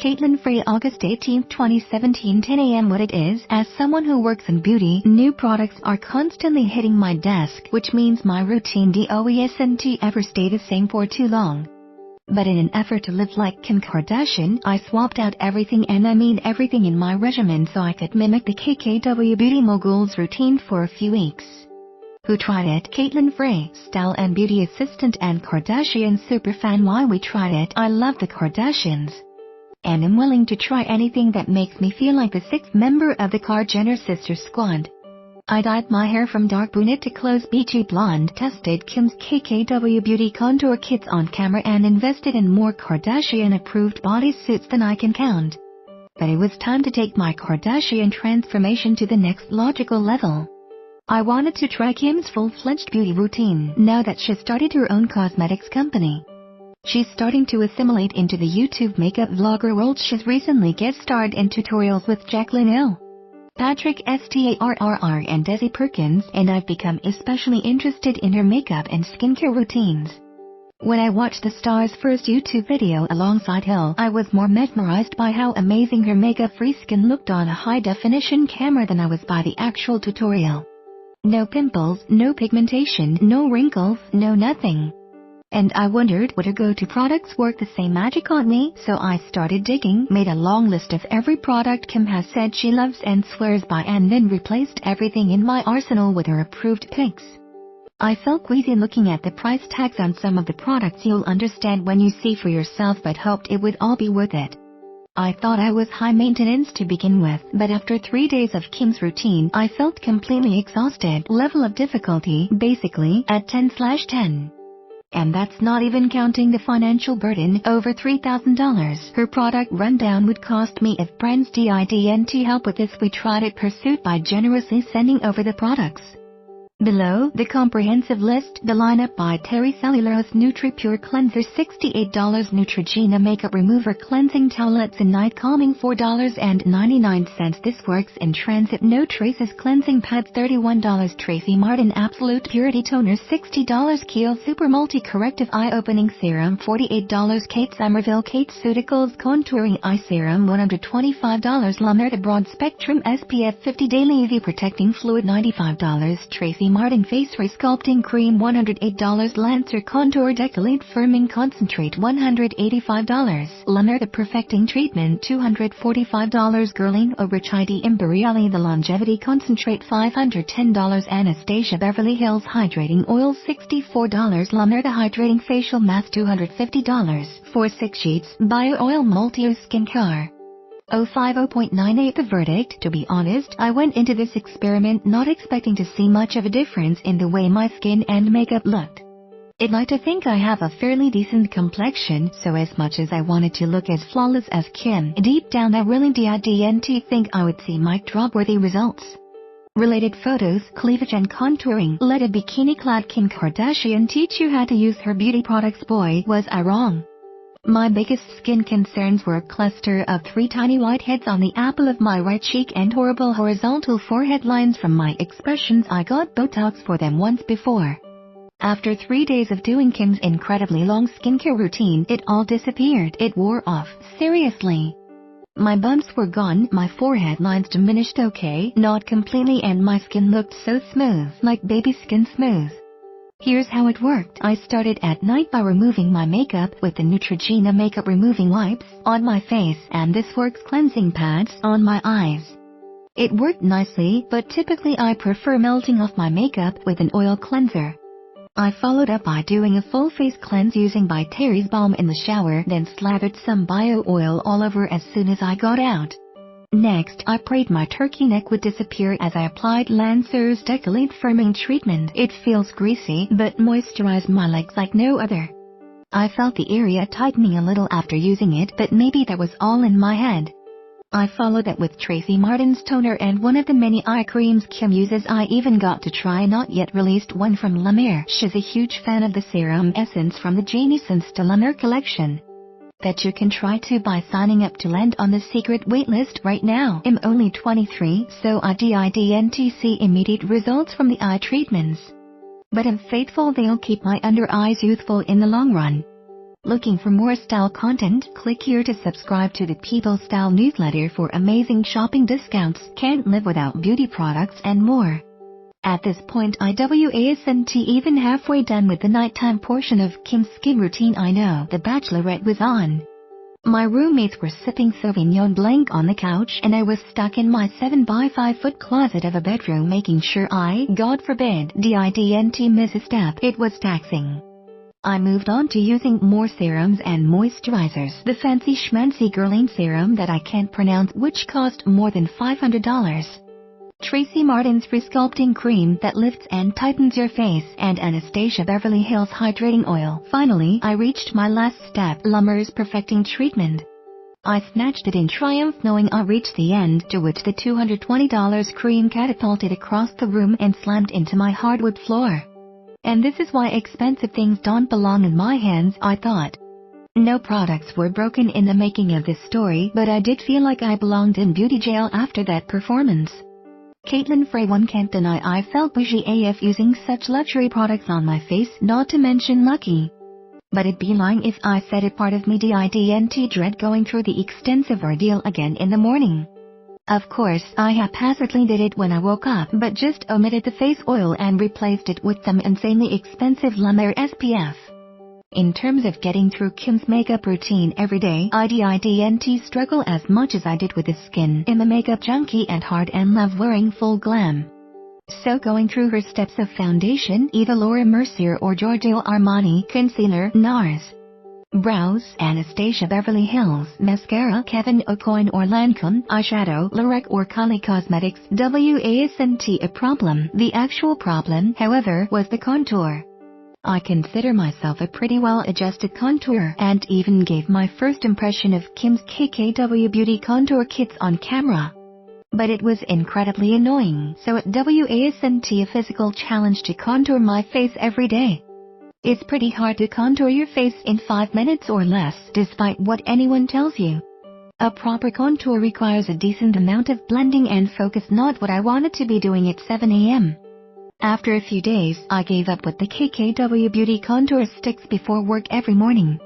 Caitlin Frey, August 18, 2017, 10 a.m. What it is, as someone who works in beauty, new products are constantly hitting my desk, which means my routine doesn't ever stay the same for too long. But in an effort to live like Kim Kardashian, I swapped out everything, and I mean everything, in my regimen so I could mimic the KKW beauty mogul's routine for a few weeks. Who tried it? Caitlin Frey, style and beauty assistant and Kardashian superfan. Why we tried it? I love the Kardashians, and am willing to try anything that makes me feel like the sixth member of the Kar-Jenner sister squad. I dyed my hair from dark brunette to close beachy blonde, tested Kim's KKW beauty contour kits on camera, and invested in more Kardashian-approved bodysuits than I can count. But it was time to take my Kardashian transformation to the next logical level. I wanted to try Kim's full-fledged beauty routine now that she's started her own cosmetics company. She's starting to assimilate into the YouTube makeup vlogger world. She's recently guest starred in tutorials with Jacqueline Hill, Patrick Starrr, and Desi Perkins, and I've become especially interested in her makeup and skincare routines. When I watched the star's first YouTube video alongside Hill, I was more mesmerized by how amazing her makeup-free skin looked on a high-definition camera than I was by the actual tutorial. No pimples, no pigmentation, no wrinkles, no nothing. And I wondered, would her go-to products work the same magic on me? So I started digging, made a long list of every product Kim has said she loves and swears by, and then replaced everything in my arsenal with her approved picks. I felt queasy looking at the price tags on some of the products. You'll understand when you see for yourself, but hoped it would all be worth it. I thought I was high maintenance to begin with, but after 3 days of Kim's routine, I felt completely exhausted. Level of difficulty, basically, at 10/10. And that's not even counting the financial burden, over $3,000. Her product rundown would cost me if brands didn't help with this. We tried it pursuit by generously sending over the products. Below, the comprehensive list. The lineup by Terry: Cellulose Nutri-Pure Cleanser $68, Neutrogena Makeup Remover Cleansing Towelettes and Night Calming $4.99. This works in transit. No Traces Cleansing Pads $31, Tracy Martin Absolute Purity Toner $60, Kiehl Super Multi Corrective Eye Opening Serum $48, Kate Somerville Kate Ceuticals Contouring Eye Serum $125, La Mer Broad Spectrum SPF 50 Daily UV Protecting Fluid $95, Tracy Martin Face Resculpting Cream $108, Lancer Contour Decolate Firming Concentrate $185, La Mer The Perfecting Treatment $245, Guerlain O Rich ID Imperiale The Longevity Concentrate $510, Anastasia Beverly Hills Hydrating Oil $64, La Mer The Hydrating Facial Mask $250, 4-6 Sheets Bio Oil Multi-Use Skincare 050.98. The verdict: to be honest, I went into this experiment not expecting to see much of a difference in the way my skin and makeup looked. I'd like to think I have a fairly decent complexion, so as much as I wanted to look as flawless as Kim, deep down I really didn't think I would see mic drop-worthy results. Related photos: cleavage and contouring. Let a bikini-clad Kim Kardashian teach you how to use her beauty products. Boy, was I wrong. My biggest skin concerns were a cluster of 3 tiny whiteheads on the apple of my right cheek and horrible horizontal forehead lines from my expressions. I got Botox for them once before. After 3 days of doing Kim's incredibly long skincare routine, it all disappeared. It wore off, seriously. My bumps were gone, my forehead lines diminished, okay, not completely, and my skin looked so smooth, like baby skin smooth. Here's how it worked. I started at night by removing my makeup with the Neutrogena makeup removing wipes on my face, and this works cleansing pads on my eyes. It worked nicely, but typically I prefer melting off my makeup with an oil cleanser. I followed up by doing a full face cleanse using by Terry's balm in the shower, then slathered some bio oil all over as soon as I got out. Next, I prayed my turkey neck would disappear as I applied Lancer's Decolate Firming Treatment. It feels greasy, but moisturized my legs like no other. I felt the area tightening a little after using it, but maybe that was all in my head. I followed that with Tracy Martin's toner and one of the many eye creams Kim uses. I even got to try a not yet released one from La Mer. She's a huge fan of the serum essence from the Janison's to La Mer collection that you can try too by signing up to land on the secret waitlist right now. I'm only 23, so I didn't see immediate results from the eye treatments. But I'm faithful they'll keep my under eyes youthful in the long run. Looking for more style content? Click here to subscribe to the People Style newsletter for amazing shopping discounts, can't live without beauty products and more. At this point I wasn't even halfway done with the nighttime portion of Kim's skin routine. I know The Bachelorette was on. My roommates were sipping Sauvignon Blanc on the couch and I was stuck in my 7 by 5 foot closet of a bedroom making sure I, God forbid, didn't miss a step. It was taxing. I moved on to using more serums and moisturizers. The fancy schmancy girling serum that I can't pronounce which cost more than $500. Tracy Martin's Resculpting Cream that lifts and tightens your face, and Anastasia Beverly Hills Hydrating Oil. Finally, I reached my last step, Lummer's Perfecting Treatment. I snatched it in triumph knowing I reached the end, to which the $220 cream catapulted across the room and slammed into my hardwood floor. And this is why expensive things don't belong in my hands, I thought. No products were broken in the making of this story, but I did feel like I belonged in beauty jail after that performance. Caitlin Frey. One can't deny I felt bougie AF using such luxury products on my face, not to mention lucky. But it'd be lying if I said it part of me didn't dread going through the extensive ordeal again in the morning. Of course, I haphazardly did it when I woke up, but just omitted the face oil and replaced it with some insanely expensive La Mer SPF. In terms of getting through Kim's makeup routine every day, I didn't struggle as much as I did with the skin. I'm a makeup junkie at heart and love wearing full glam. So going through her steps of foundation, either Laura Mercier or Giorgio Armani, concealer, NARS, brows, Anastasia Beverly Hills, mascara, Kevyn Aucoin or Lancome, eyeshadow, Lorac or Kylie Cosmetics, wasn't a problem. The actual problem, however, was the contour. I consider myself a pretty well-adjusted contourer and even gave my first impression of Kim's KKW Beauty contour kits on camera. But it was incredibly annoying, so it wasn't a physical challenge to contour my face every day. It's pretty hard to contour your face in 5 minutes or less, despite what anyone tells you. A proper contour requires a decent amount of blending and focus, not what I wanted to be doing at 7 a.m. After a few days, I gave up with the KKW Beauty contour sticks before work every morning.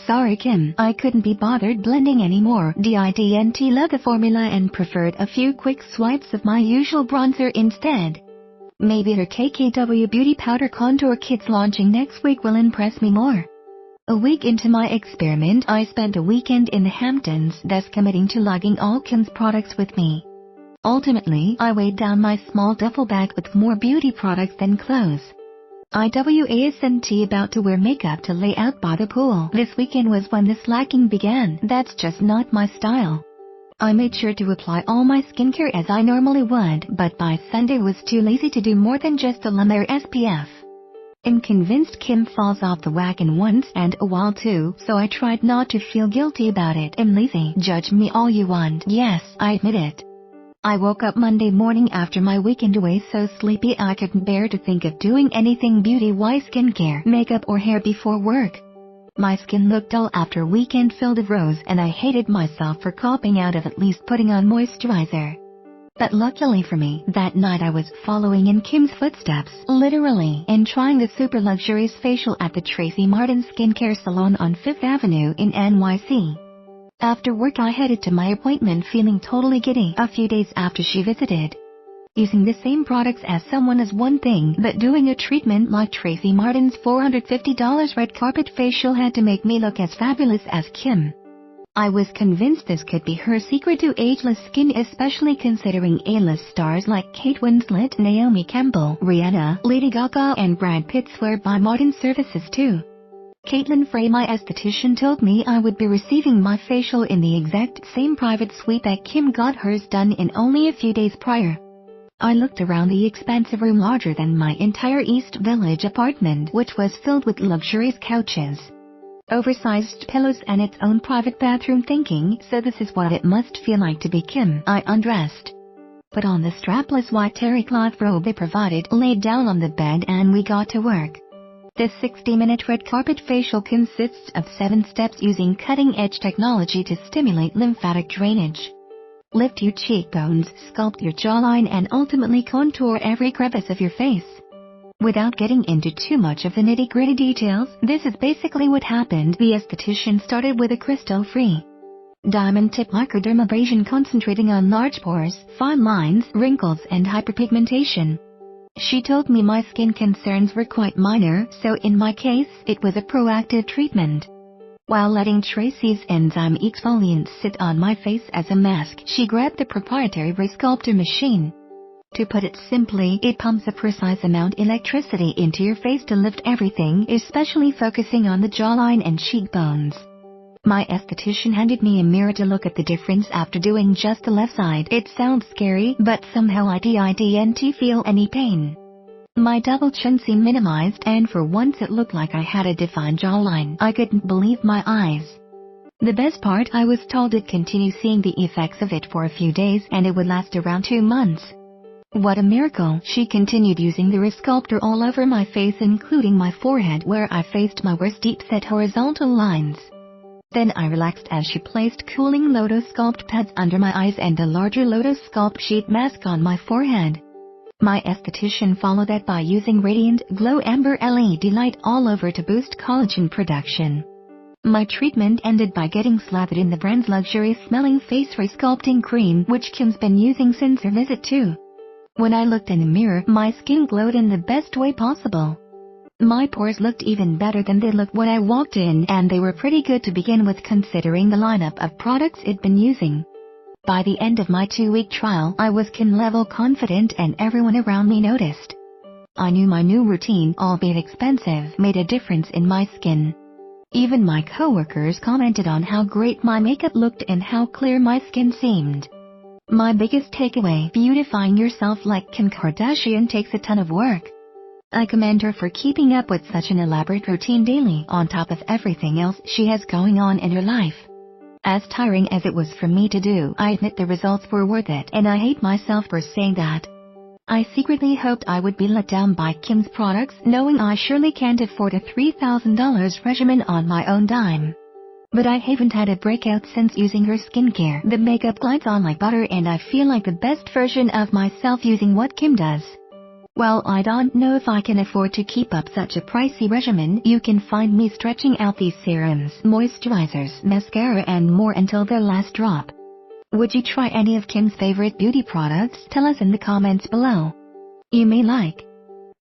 Sorry Kim, I couldn't be bothered blending anymore. Didn't love the formula and preferred a few quick swipes of my usual bronzer instead. Maybe her KKW Beauty powder contour kits launching next week will impress me more. A week into my experiment, I spent a weekend in the Hamptons, thus committing to lugging all Kim's products with me. Ultimately, I weighed down my small duffel bag with more beauty products than clothes. I wasn't about to wear makeup to lay out by the pool. This weekend was when the slacking began. That's just not my style. I made sure to apply all my skincare as I normally would, but by Sunday was too lazy to do more than just a La Mer SPF. I'm convinced Kim falls off the wagon once and a while too, so I tried not to feel guilty about it. I'm lazy. Judge me all you want. Yes, I admit it. I woke up Monday morning after my weekend away so sleepy I couldn't bear to think of doing anything beauty-wise, skincare, makeup or hair before work. My skin looked dull after a weekend filled with rose and I hated myself for copping out of at least putting on moisturizer. But luckily for me, that night I was following in Kim's footsteps, literally, and trying the super luxurious facial at the Tracy Martin Skincare Salon on 5th Avenue in NYC. After work I headed to my appointment feeling totally giddy. A few days after she visited. Using the same products as someone is one thing, but doing a treatment like Tracy Martin's $450 red carpet facial had to make me look as fabulous as Kim. I was convinced this could be her secret to ageless skin, especially considering A-list stars like Kate Winslet, Naomi Campbell, Rihanna, Lady Gaga and Brad Pitt swear by Martin services too. Caitlin Frey, my esthetician, told me I would be receiving my facial in the exact same private suite that Kim got hers done in only a few days prior. I looked around the expansive room larger than my entire East Village apartment, which was filled with luxurious couches, oversized pillows and its own private bathroom, thinking, so this is what it must feel like to be Kim. I undressed, put on the strapless white terry cloth robe they provided, laid down on the bed and we got to work. This 60-minute red carpet facial consists of 7 steps using cutting-edge technology to stimulate lymphatic drainage, lift your cheekbones, sculpt your jawline and ultimately contour every crevice of your face. Without getting into too much of the nitty-gritty details, this is basically what happened. The esthetician started with a crystal-free diamond tip microdermabrasion concentrating on large pores, fine lines, wrinkles and hyperpigmentation. She told me my skin concerns were quite minor, so in my case, it was a proactive treatment. While letting Tracy's enzyme exfoliant sit on my face as a mask, she grabbed the proprietary resculptor machine. To put it simply, it pumps a precise amount of electricity into your face to lift everything, especially focusing on the jawline and cheekbones. My esthetician handed me a mirror to look at the difference after doing just the left side. It sounds scary, but somehow I didn't feel any pain. My double chin seemed minimized, and for once it looked like I had a defined jawline. I couldn't believe my eyes. The best part, I was told to continue seeing the effects of it for a few days and it would last around 2 months. What a miracle! She continued using the resculptor all over my face, including my forehead where I faced my worst deep-set horizontal lines. Then I relaxed as she placed cooling Lotus Sculpt pads under my eyes and a larger Lotus Sculpt sheet mask on my forehead. My esthetician followed that by using Radiant Glow Amber LED light all over to boost collagen production. My treatment ended by getting slathered in the brand's luxurious-smelling face resculpting cream, which Kim's been using since her visit too. When I looked in the mirror, my skin glowed in the best way possible. My pores looked even better than they looked when I walked in, and they were pretty good to begin with considering the lineup of products I'd been using. By the end of my 2-week trial, I was Kim-level confident and everyone around me noticed. I knew my new routine, albeit expensive, made a difference in my skin. Even my coworkers commented on how great my makeup looked and how clear my skin seemed. My biggest takeaway: beautifying yourself like Kim Kardashian takes a ton of work. I commend her for keeping up with such an elaborate routine daily, on top of everything else she has going on in her life. As tiring as it was for me to do, I admit the results were worth it, and I hate myself for saying that. I secretly hoped I would be let down by Kim's products, knowing I surely can't afford a $3,000 regimen on my own dime. But I haven't had a breakout since using her skincare. The makeup glides on like butter and I feel like the best version of myself using what Kim does. While I don't know if I can afford to keep up such a pricey regimen, you can find me stretching out these serums, moisturizers, mascara and more until their last drop. Would you try any of Kim's favorite beauty products? Tell us in the comments below. You may like,